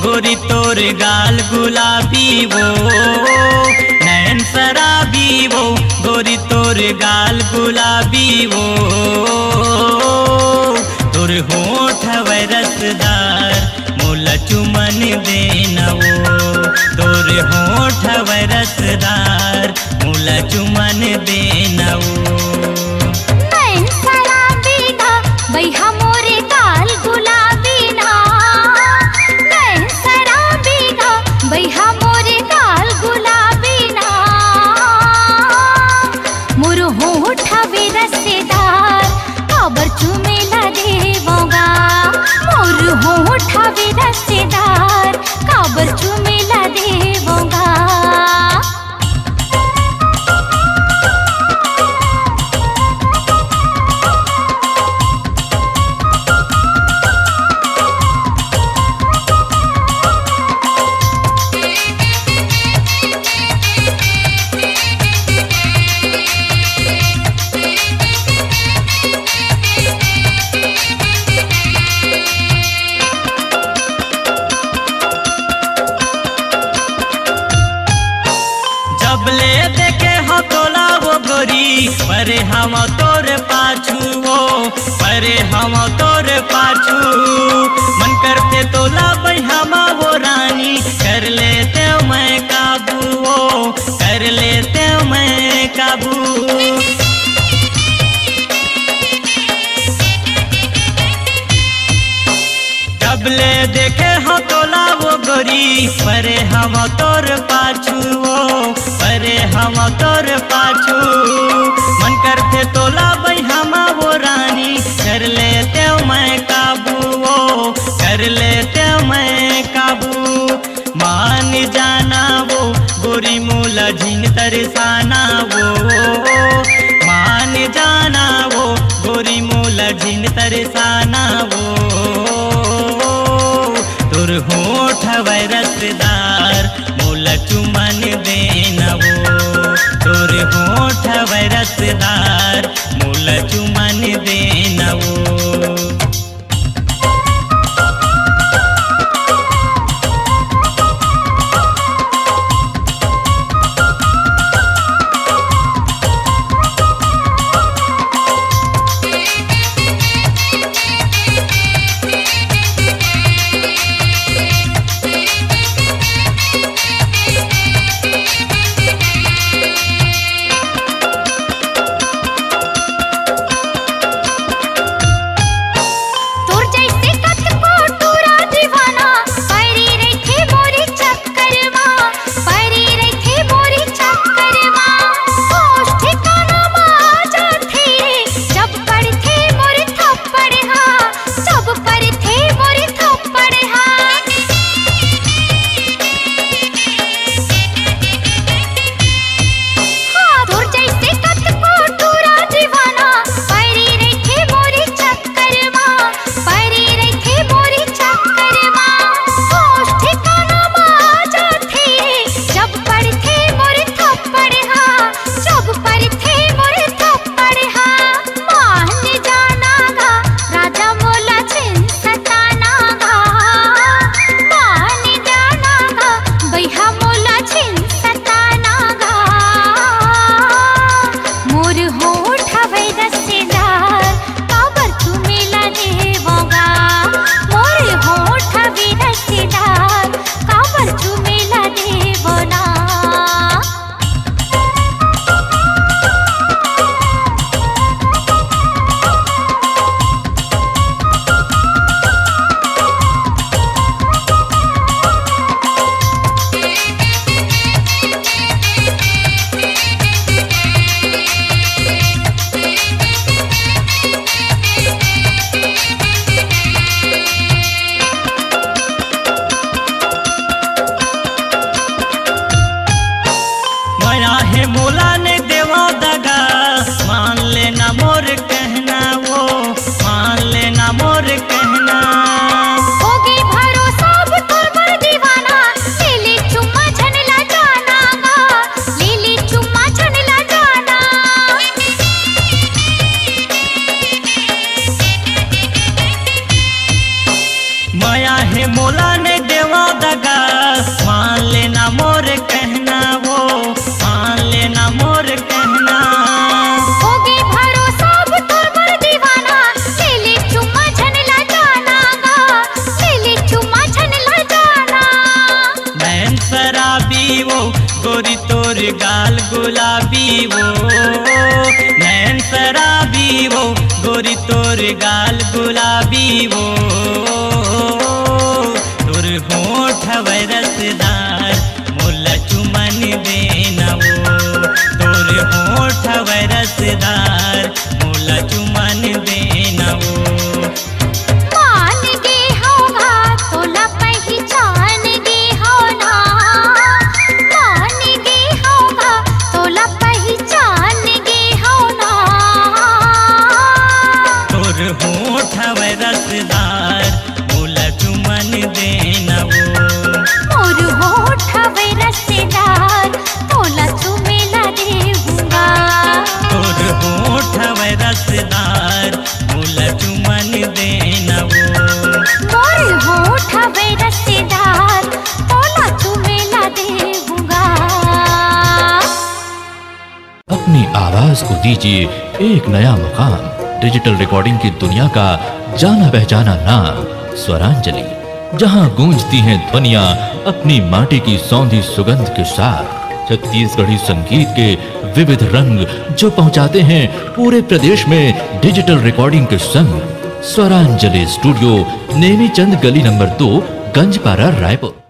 गोरी तोर गाल गुलाबी वो नैन शराबी वो गोरी तोर गाल गुलाबी वो तोर होठ है रसदार मोला चुमन देना वो तोर होठ है रसदार मोला चुमन देना वो बैहा मोरे गाल गुलाबी ना नैन शराबी ना बैहा मोरे गाल गुलाबी ना मोर होठ हवे रसेदार काबर चुमेला देवोगा मोर होठ हवे रसेदार काबर चुमेला देवोगा जबले देखे हो तोला वो गोरी परे हम तोर पाछू वो परे हम तोर पाछू मन करते तोला बैहमा वो रानी कर लेते मैं काबू वो कर लेते मैं काबू जबले देखे हो तोला वो गोरी परे हम तोर पाछू वो परे हम तोर पाछू मन करते तोला बैहमा वो रानी कर लेते मैं काबू वो कर लेते मैं काबू मान जाना वो गोरी मोला झिन तरसाना वो मान जाना वो गोरी मोला झिन तरसाना वो तोर होठ है रसदार मोला चुमन देना वो तोर होठ है रसदार मोला चुमन देना वो गाल गुलाबी वो नैन शराबी वो गोरी तोर गाल गुलाबी वो तोर होठ हवे रसदार मोला चुमन देना वो तोर होठ हवे रसदार मोला चुमन देना वो मान गे होगा तोला पहचान गे होना मान गे होगा तोला पहचान गे होना तोर होठ हवे रसदार मोला चुमन देना वो मोर होठ हवे रसदार तोला चुमेला देऊंगा तोर होठ हवे रसदार मोला चुमन देना वो मोर होठ हवे रसदार तोला चुमेला देऊंगा। अपनी आवाज को दीजिए एक नया मुकाम। डिजिटल रिकॉर्डिंग की दुनिया का जाना पहचाना नाम स्वरांजलि, जहां गूंजती हैं ध्वनियां अपनी माटी की सौंधी सुगंध के साथ। छत्तीसगढ़ी संगीत के विविध रंग जो पहुंचाते हैं पूरे प्रदेश में डिजिटल रिकॉर्डिंग के संग। स्वरांजलि स्टूडियो, नेमीचंद गली नंबर 2, गंजपारा, रायपुर।